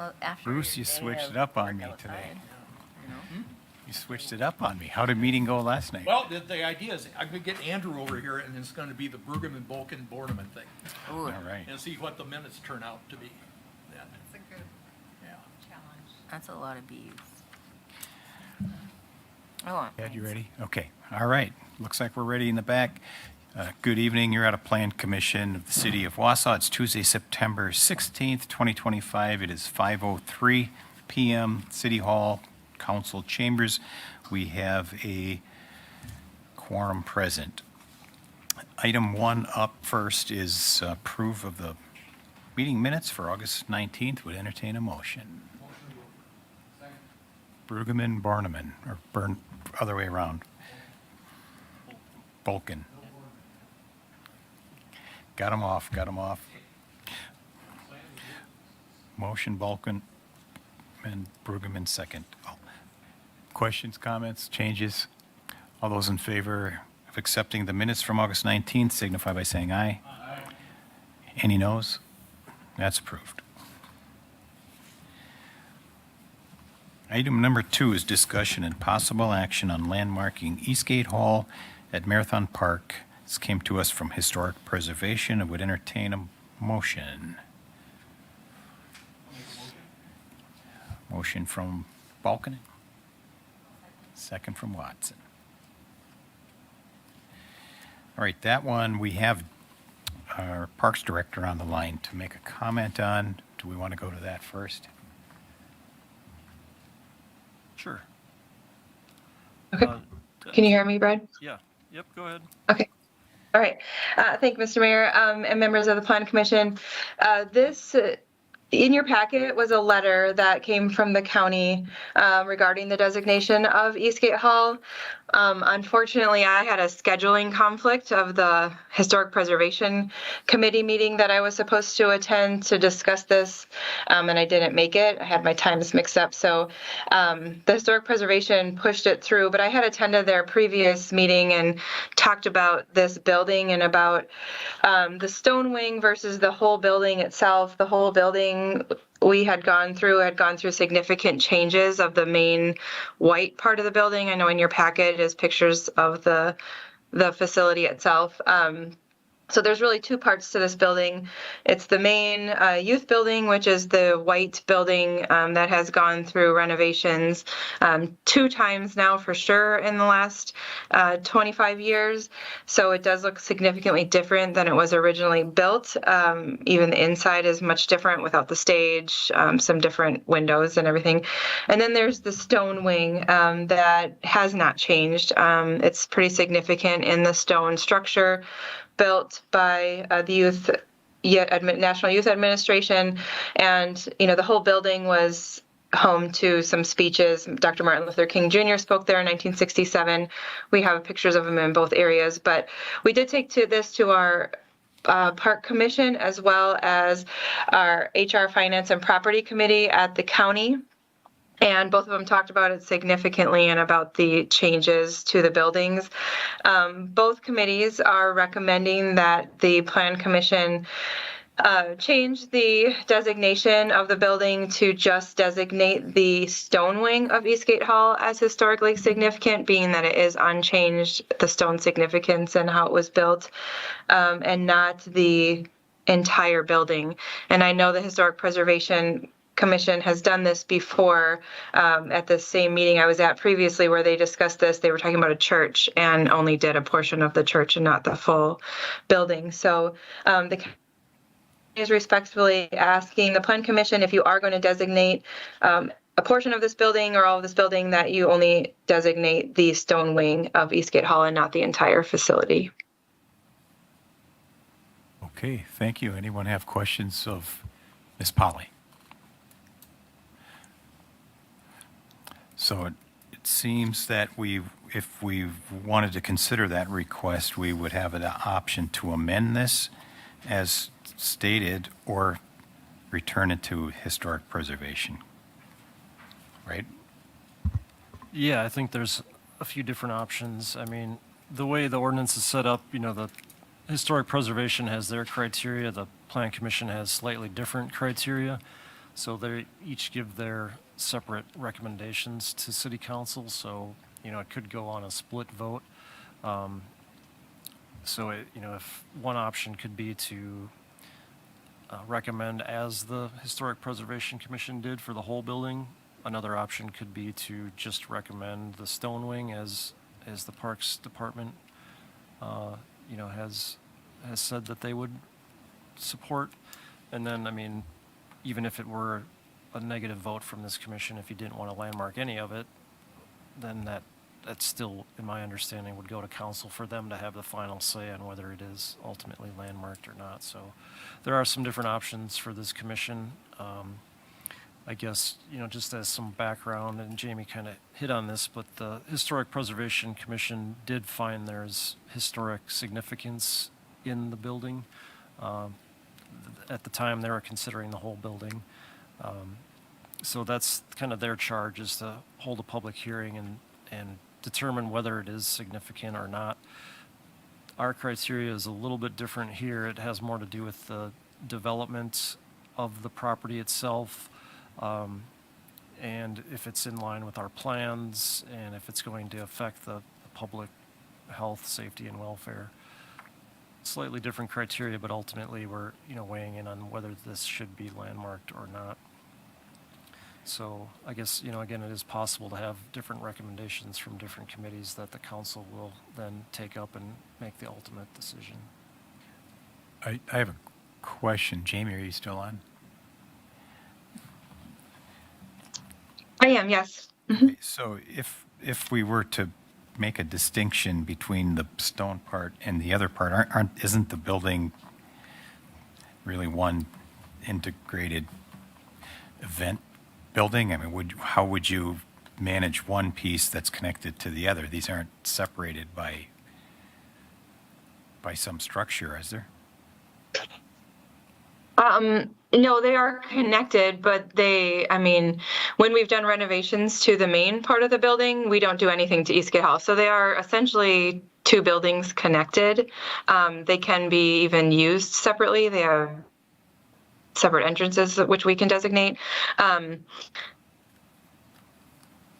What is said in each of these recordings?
Well, after Bruce, your you day switched of it up on work me outside, today. you know? You switched it up on me. How did meeting go last night? Well, the idea is I'm gonna get Andrew over here and it's gonna be the Brueggemann Bolken Bornemann thing. Ooh, All right. And see what the minutes turn out to be. Then, It's a good yeah. challenge. that's a lot of bees. Oh, Ed, you thanks. ready? Okay. All right. Looks like we're ready in the back. Good evening. You're at a Plan Commission of the City of Wausau. It's Tuesday, September 16th, 2025. It is 5:03 p.m. City Hall, Council Chambers. We have a quorum present. Item 1 up first is approve of the meeting minutes for August 19th. Would entertain a motion. Brueggemann, Bornemann, or other way around. Bolken. Got him off. Motion Bolken and Brueggemann second. Oh. Questions, comments, changes? All those in favor of accepting the minutes from August 19th signify by saying aye. Aye. Any noes? That's approved. Item number 2 is discussion and possible action on landmarking Eastgate Hall at Marathon Park. This came to us from Historic Preservation. I would entertain a motion. Motion from Balkan. Second from Watson. All right, that one we have our Parks Director on the line to make a comment on. Do we want to go to that first? Sure. Okay. Can you hear me, Brad? Yeah. Yep, go ahead. Okay. All right. Thank you, Mr. Mayor, and members of the Plan Commission. This in your packet was a letter that came from the county regarding the designation of Eastgate Hall. Unfortunately, I had a scheduling conflict of the Historic Preservation Committee meeting that I was supposed to attend to discuss this, and I didn't make it. I had my times mixed up. So the Historic Preservation pushed it through, but I had attended their previous meeting and talked about this building and about the stone wing versus the whole building itself. The whole building we had gone through significant changes of the main white part of the building. I know in your packet is pictures of the facility itself. So there's really two parts to this building. It's the main youth building, which is the white building that has gone through renovations 2 times now for sure in the last 25 years. So it does look significantly different than it was originally built. Even the inside is much different without the stage, some different windows and everything. And then there's the stone wing that has not changed. It's pretty significant in the stone structure, built by the National Youth Administration, and the whole building was home to some speeches. Dr. Martin Luther King Jr. spoke there in 1967. We have pictures of him in both areas, but we did take this to our Park Commission as well as our HR Finance and Property Committee at the county. And both of them talked about it significantly and about the changes to the buildings. Both committees are recommending that the Plan Commission change the designation of the building to just designate the stone wing of Eastgate Hall as historically significant, being that it is unchanged, the stone significance and how it was built, and not the entire building. And I know the Historic Preservation Commission has done this before at the same meeting I was at previously where they discussed this. They were talking about a church and only did a portion of the church and not the full building. So the county is respectfully asking the Plan Commission, if you are going to designate a portion of this building or all of this building, that you only designate the stone wing of Eastgate Hall and not the entire facility. Okay, thank you. Anyone have questions of Ms. Polly? So it seems that if we wanted to consider that request, we would have an option to amend this as stated or return it to historic preservation, right? Yeah, I think there's a few different options. I mean, the way the ordinance is set up, the historic preservation has their criteria. The Plan Commission has slightly different criteria. So they each give their separate recommendations to city council, so, it could go on a split vote. So, if one option could be to recommend as the Historic Preservation Commission did for the whole building, another option could be to just recommend the stone wing as the Parks Department, has said that they would support. And then, even if it were a negative vote from this commission, if you didn't want to landmark any of it, then that still, in my understanding, would go to council for them to have the final say on whether it is ultimately landmarked or not. So there are some different options for this commission. I guess, just as some background, and Jamie kind of hit on this, but the Historic Preservation Commission did find there's historic significance in the building. At the time, they were considering the whole building. So that's kind of their charge, is to hold a public hearing and determine whether it is significant or not. Our criteria is a little bit different here. It has more to do with the development of the property itself, and if it's in line with our plans, and if it's going to affect the public health, safety, and welfare. Slightly different criteria, but ultimately we're, weighing in on whether this should be landmarked or not. So I guess, again, it is possible to have different recommendations from different committees that the council will then take up and make the ultimate decision. I have a question. Jamie, are you still on? I am, yes. Okay, so if we were to make a distinction between the stone part and the other part, isn't the building really one integrated event building? How would you manage one piece that's connected to the other? These aren't separated by some structure, is there? No, they are connected, but when we've done renovations to the main part of the building, we don't do anything to Eastgate Hall. So they are essentially two buildings connected. They can be even used separately. They have separate entrances, which we can designate.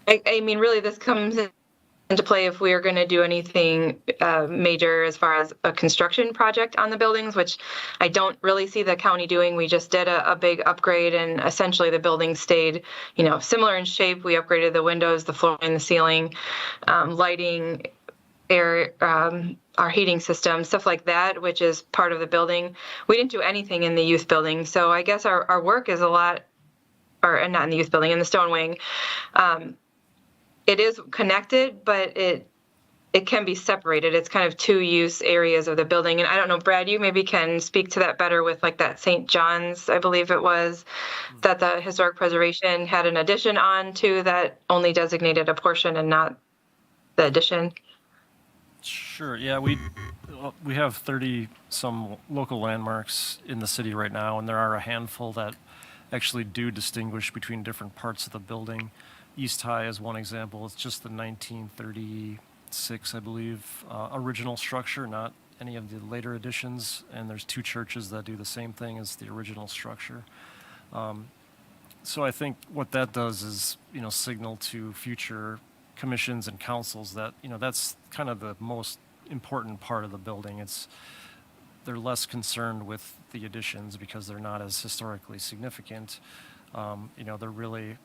Really, this comes into play if we are going to do anything major as far as a construction project on the buildings, which I don't really see the county doing. We just did a big upgrade, and essentially the building stayed, similar in shape. We upgraded the windows, the floor, and the ceiling, lighting, air, our heating system, stuff like that, which is part of the building. We didn't do anything in the youth building, so I guess our work is a lot, or not in the youth building, in the stone wing. It is connected, but it can be separated. It's kind of two use areas of the building. And I don't know, Brad, you maybe can speak to that better with like that St. John's, I believe it was, that the Historic Preservation had an addition on to that only designated a portion and not the addition. Sure. Yeah, we have 30 some local landmarks in the city right now, and there are a handful that actually do distinguish between different parts of the building. East High is one example. It's just the 1936, I believe, original structure, not any of the later additions. And there's two churches that do the same thing as the original structure. So I think what that does is, signal to future commissions and councils that, that's kind of the most important part of the building. They're less concerned with the additions because they're not as historically significant. They're really,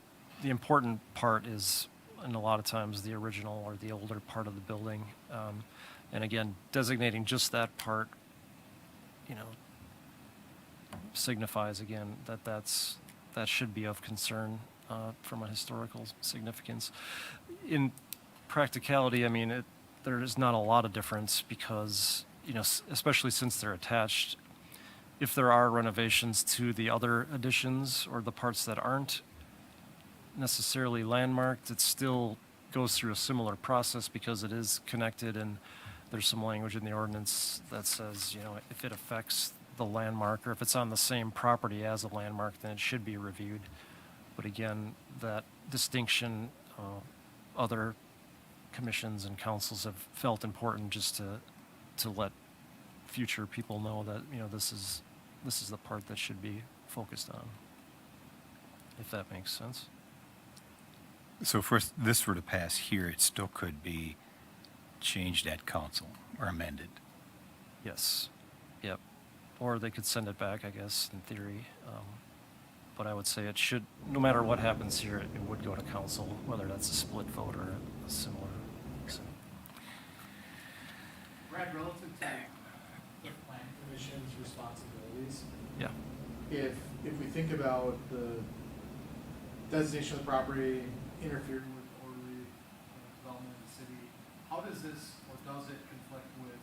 the important part is, and a lot of times, the original or the older part of the building. And again, designating just that part, signifies again that should be of concern from a historical significance. In practicality, there is not a lot of difference because, especially since they're attached, if there are renovations to the other additions or the parts that aren't necessarily landmarked, it still goes through a similar process because it is connected, and there's some language in the ordinance that says, if it affects the landmark or if it's on the same property as a landmark, then it should be reviewed. But again, that distinction, other commissions and councils have felt important just to let future people know that, this is the part that should be focused on. if that makes sense. So if this were to pass here, it still could be changed at council or amended. Yes, yep. Or they could send it back, I guess, in theory. But I would say it should, no matter what happens here, it would go to council, whether that's a split vote or a similar. So, Brad, relative to the plan commission's responsibilities, yeah, if we think about the designation of the property interfering with orderly development of the city, how does this, or does it conflict with,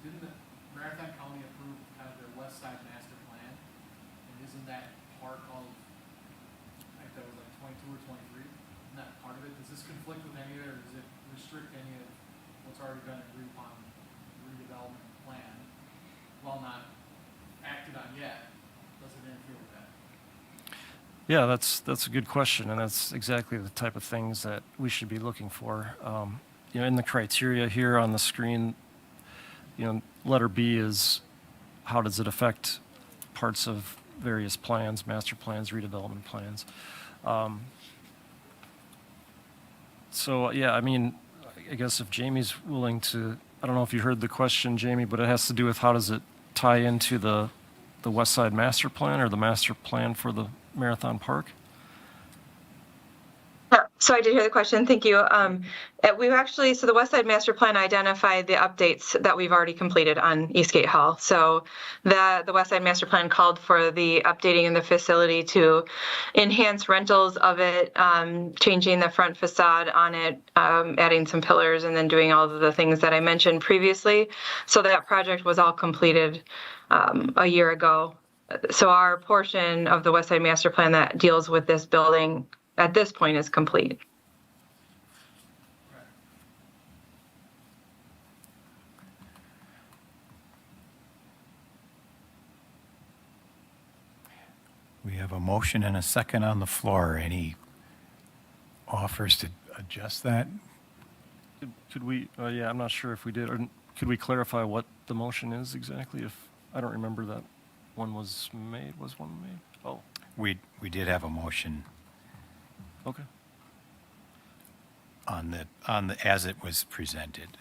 didn't the Marathon County approve kind of their west side master plan? And isn't that part of, I think that was like 22 or 23? Isn't that part of it? Does this conflict with any of it, or does it restrict any of what's already been agreed upon redevelopment plan, while not acted on yet? Does it interfere with that? yeah, that's a good question, and that's exactly the type of things that we should be looking for. In the criteria here on the screen, letter B is how does it affect parts of various plans, master plans, redevelopment plans. I guess if Jamie's willing to, I don't know if you heard the question, Jamie, but it has to do with how does it tie into the West Side Master Plan or the master plan for the Marathon Park? So I did hear the question. Thank you. So the West Side Master Plan identified the updates that we've already completed on Eastgate Hall. So the West Side Master Plan called for the updating in the facility to enhance rentals of it, changing the front facade on it, adding some pillars, and then doing all of the things that I mentioned previously. So that project was all completed a year ago. So our portion of the West Side Master Plan that deals with this building at this point is complete. We have a motion and a second on the floor. Any offers to adjust that? Could we, I'm not sure if we did, or could we clarify what the motion is exactly? If, I don't remember that one was made, was one made? Oh, We did have a motion okay. on the as it was presented.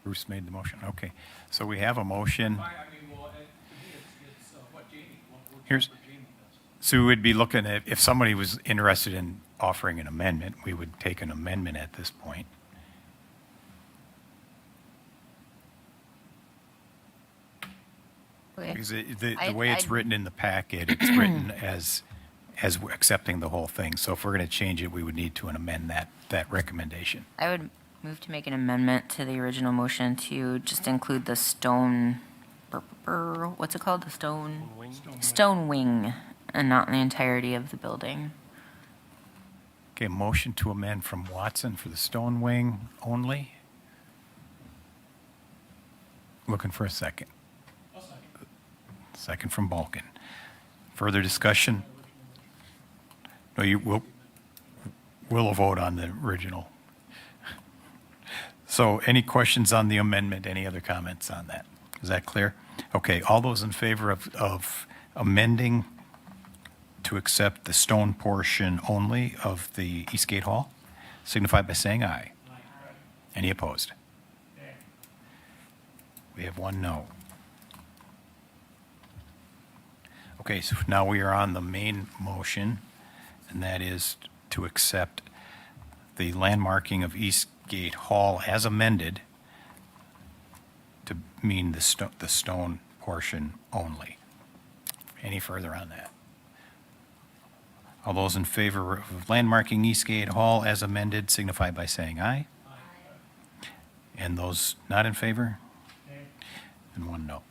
Bruce made the motion. Okay, so we have a motion. To me, it's what Jamie, what Here's- Jamie does. So we'd be looking at, if somebody was interested in offering an amendment, we would take an amendment at this point. Okay. Because the I- way it's I'd- written in the packet, it's written as we're accepting the whole thing. So if we're going to change it, we would need to amend that recommendation. I would move to make an amendment to the original motion to just include the stone, what's it called? The stone Wing? stone wing, and not the entirety of the building. Okay, motion to amend from Watson for the stone wing only. Looking for a second. I'll second. Second from Balkan. Further discussion? No, we'll vote on the original. So any questions on the amendment? Any other comments on that? Is that clear? Okay, all those in favor of amending to accept the stone portion only of the Eastgate Hall, signify by saying aye. Any opposed? We have one no. Okay, so now we are on the main motion, and that is to accept the landmarking of Eastgate Hall as amended to mean the stone portion only. Any further on that? All those in favor of landmarking Eastgate Hall as amended signify by saying aye. And those not in favor? And one no.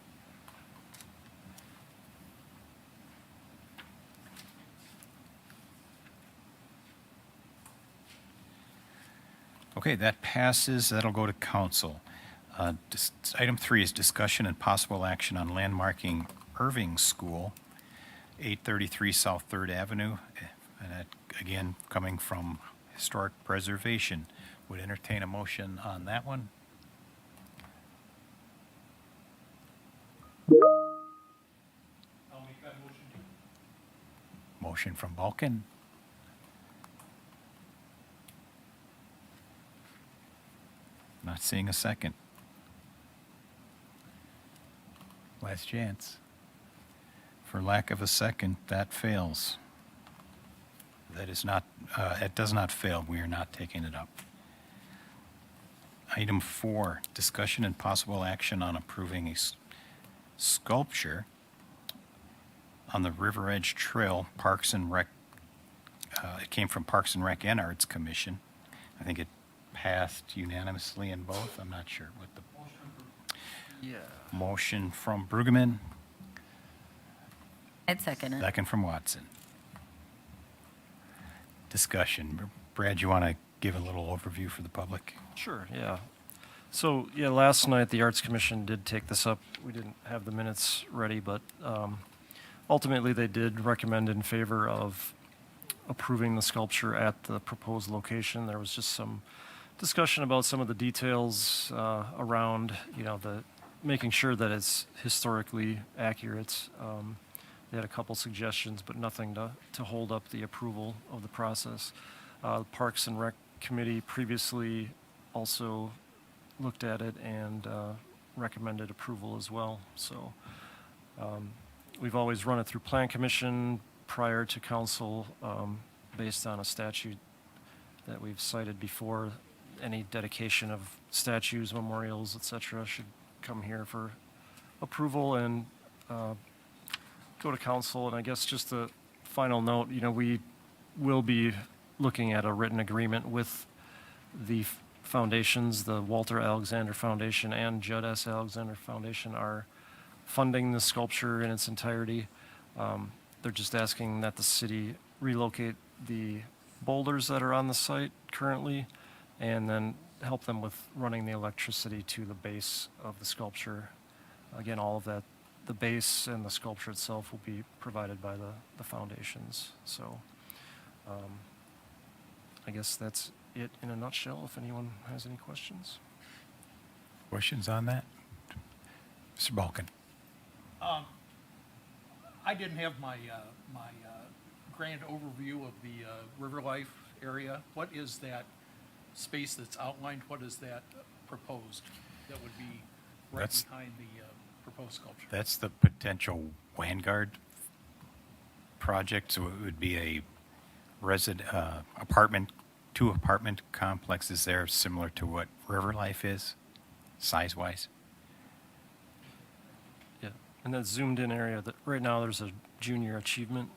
Okay, that passes. That'll go to council. Item 3 is discussion and possible action on landmarking Irving School, 833 South 3rd Avenue, And that, again, coming from historic preservation. Would entertain a motion on that one. I'll make that motion. Motion from Balkin. Not seeing a second. Last chance. For lack of a second, that fails. That is not, it does not fail. We are not taking it up. Item 4, discussion and possible action on approving a sculpture on the River Edge Trail, Parks and Rec. It came from Parks and Rec and Arts Commission. I think it passed unanimously in both. I'm not sure what the Yeah. motion from Brueggemann, I'd second it. second from Watson. Discussion. Brad, you want to give a little overview for the public? Sure, yeah. So, yeah, last night the Arts Commission did take this up. We didn't have the minutes ready, but ultimately they did recommend in favor of approving the sculpture at the proposed location. There was just some discussion about some of the details around, the making sure that it's historically accurate. They had a couple suggestions, but nothing to hold up the approval of the process. The Parks and Rec Committee previously also looked at it and recommended approval as well. So we've always run it through Plan Commission prior to council based on a statute that we've cited before. Any dedication of statues, memorials, etc., should come here for approval and go to council. And I guess just a final note, we will be looking at a written agreement with the foundations. The Walter Alexander Foundation and Judd S. Alexander Foundation are funding the sculpture in its entirety. They're just asking that the city relocate the boulders that are on the site currently and then help them with running the electricity to the base of the sculpture. Again, all of that, the base and the sculpture itself will be provided by the foundations. So I guess that's it in a nutshell, if anyone has any questions. Questions on that? Mr. Balkin? I didn't have my grand overview of the River Life area. What is that space that's outlined? What is that proposed that would be right That's- behind the proposed sculpture? That's the potential Vanguard project, so it would be a two apartment complexes there, similar to what River Life is, size-wise. Yeah, and that zoomed in area, that right now there's a junior achievement.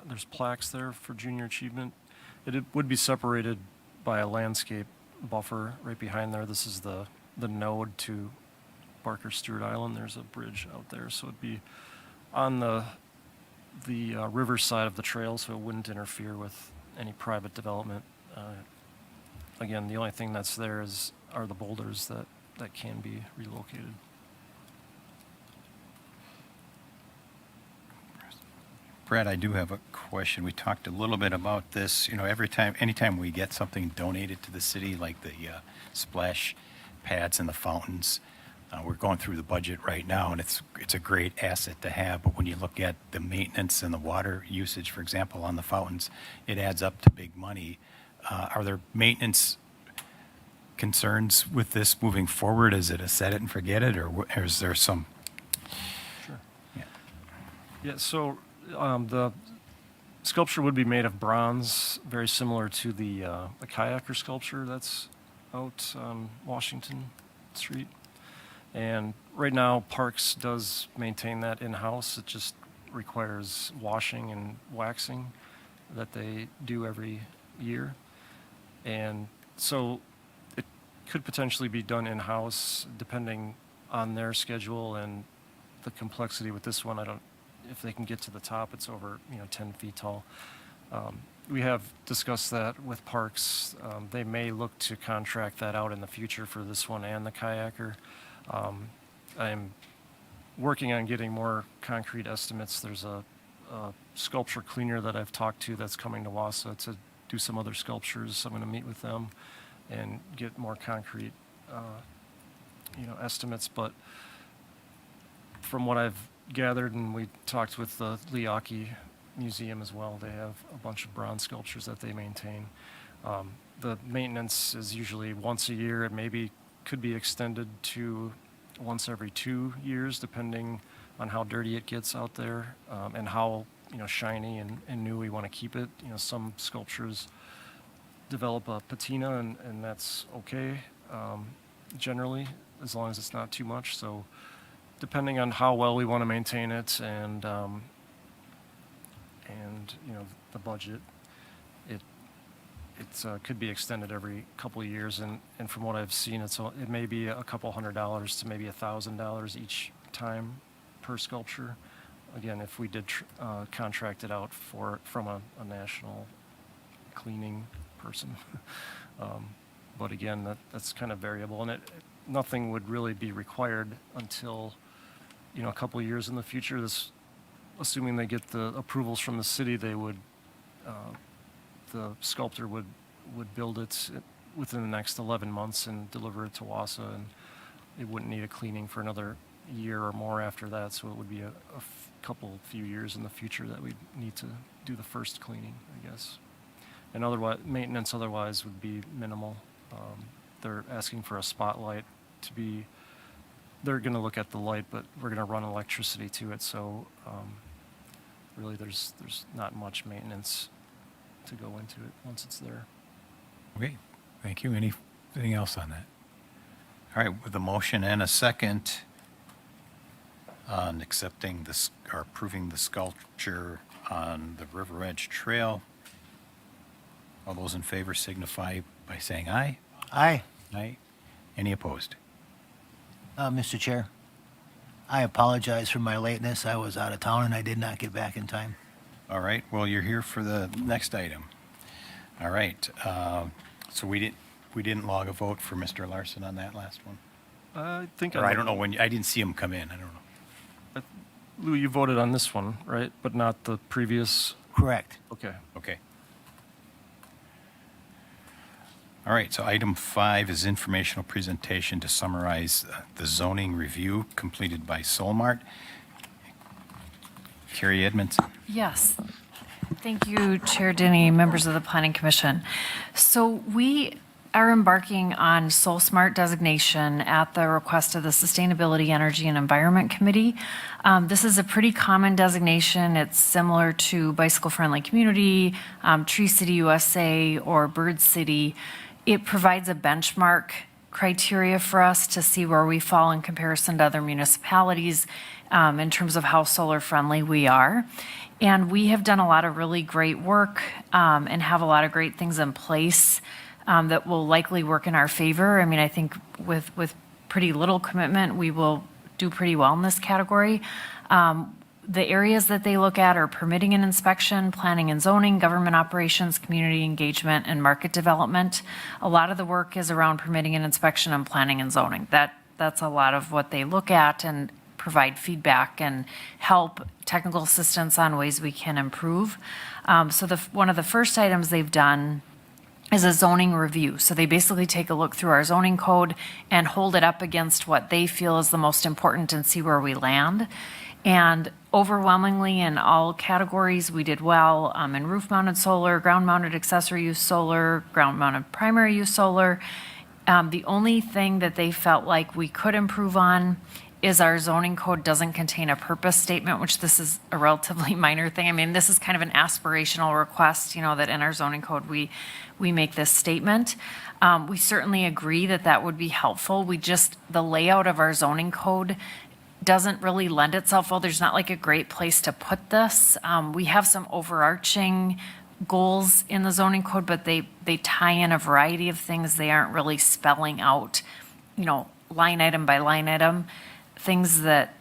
There's plaques there for junior achievement. It would be separated by a landscape buffer right behind there. This is the node to Barker Stewart Island. There's a bridge out there, so it'd be on the river side of the trail, so it wouldn't interfere with any private development. Again, the only thing that's there are the boulders that can be relocated. Brad, I do have a question. We talked a little bit about this. Anytime we get something donated to the city, like the splash pads and the fountains, we're going through the budget right now, and it's a great asset to have. But when you look at the maintenance and the water usage, for example, on the fountains, it adds up to big money. Are there maintenance concerns with this moving forward? Is it a set it and forget it, or is there some? Sure. Yeah. Yeah, so the sculpture would be made of bronze, very similar to the kayaker sculpture that's out on Washington Street. And right now, Parks does maintain that in-house. It just requires washing and waxing that they do every year. And so it could potentially be done in-house depending on their schedule and the complexity with this one. If they can get to the top, it's over 10 feet tall. We have discussed that with Parks. They may look to contract that out in the future for this one and the kayaker. I'm working on getting more concrete estimates. There's a a sculpture cleaner that I've talked to that's coming to Wausau to do some other sculptures. I'm going to meet with them and get more concrete, estimates. But from what I've gathered, and we talked with the Leaki Museum as well, they have a bunch of bronze sculptures that they maintain. The maintenance is usually once a year. It maybe could be extended to once every 2 years, depending on how dirty it gets out there, and how shiny and new we want to keep it. Some sculptures develop a patina, and that's okay, generally, as long as it's not too much. So depending on how well we want to maintain it and the budget, it could be extended every couple of years. And from what I've seen, it may be a couple $100 to maybe $1,000 each time per sculpture. Again, if we did contract it out from a national cleaning person. But again, that's kind of variable, and nothing would really be required until a couple of years in the future. Assuming they get the approvals from the city, they would the sculptor would build it within the next 11 months and deliver it to Wausau, and it wouldn't need a cleaning for another year or more after that. So it would be a few years in the future that we'd need to do the first cleaning, I guess. And otherwise, maintenance otherwise would be minimal. They're asking for a spotlight to be. They're going to look at the light, but we're going to run electricity to it. So really, there's not much maintenance to go into it once it's there. Okay, thank you. Anything else on that? All right, with a motion and a second on accepting this or approving the sculpture on the River Edge Trail, all those in favor signify by saying aye. Aye. Aye. Any opposed? Mr. Chair, I apologize for my lateness. I was out of town and I did not get back in time. All right, well, you're here for the next item. All right, so we didn't log a vote for Mr. Larson on that last one? I think Or I don't know when, I didn't see him come in, I don't know. Lou, you voted on this one, right? But not the previous? Correct. Okay. Okay. All right, so item 5 is informational presentation to summarize the zoning review completed by Solmart. Carrie Edmondson. Yes. Thank you, Chair Denny, members of the Planning Commission. So we are embarking on Soul Smart designation at the request of the Sustainability, Energy, and Environment Committee. This is a pretty common designation. It's similar to Bicycle Friendly Community, Tree City USA, or Bird City. It provides a benchmark criteria for us to see where we fall in comparison to other municipalities in terms of how solar friendly we are. And we have done a lot of really great work and have a lot of great things in place that will likely work in our favor. I mean, I think with pretty little commitment, we will do pretty well in this category. The areas that they look at are permitting and inspection, planning and zoning, government operations, community engagement, and market development. A lot of the work is around permitting and inspection and planning and zoning. That's a lot of what they look at and provide feedback and help technical assistance on ways we can improve. So one of the first items they've done is a zoning review. So they basically take a look through our zoning code and hold it up against what they feel is the most important and see where we land. And overwhelmingly in all categories, we did well in roof-mounted solar, ground-mounted accessory use solar, ground-mounted primary use solar. The only thing that they felt like we could improve on is our zoning code doesn't contain a purpose statement, which this is a relatively minor thing. I mean, this is kind of an aspirational request, that in our zoning code, we make this statement. We certainly agree that would be helpful. The layout of our zoning code doesn't really lend itself, well, there's not like a great place to put this. We have some overarching goals in the zoning code, but they tie in a variety of things. They aren't really spelling out, line item by line item, things that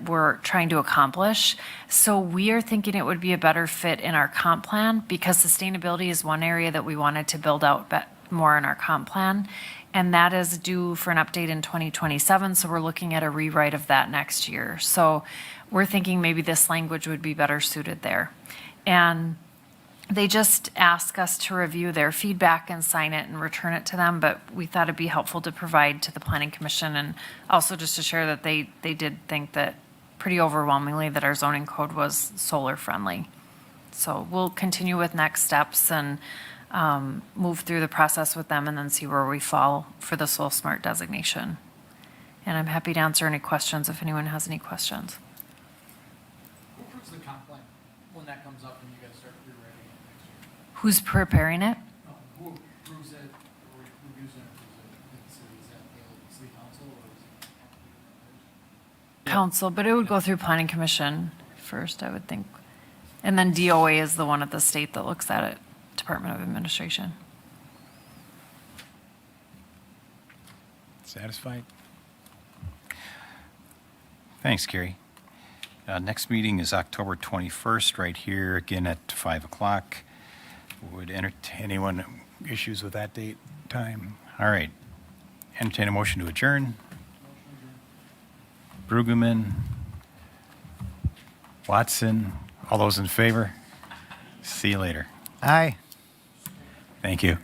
we're trying to accomplish. So we are thinking it would be a better fit in our comp plan because sustainability is one area that we wanted to build out more in our comp plan. And that is due for an update in 2027, so we're looking at a rewrite of that next year. So we're thinking maybe this language would be better suited there. And they just ask us to review their feedback and sign it and return it to them, but we thought it'd be helpful to provide to the Planning Commission, and also just to share that they did think that pretty overwhelmingly that our zoning code was solar friendly. So we'll continue with next steps and move through the process with them and then see where we fall for the Soul Smart designation. And I'm happy to answer any questions if anyone has any questions. Who approves the comp plan when that comes up and you guys start rewriting it next year? Who's preparing it? No, who approves it or reviews it and approves it in the city? Is that the city council or is it? Council, but it would go through Planning Commission first, I would think. And then DOA is the one at the state that looks at it, Department of Administration. Satisfied? Thanks, Carrie. Next meeting is October 21st, right here, again at 5 o'clock. Would entertain anyone issues with that date, time? All right. Entertain a motion to adjourn. Brueggemann, Watson, all those in favor? See you later. Aye. Thank you.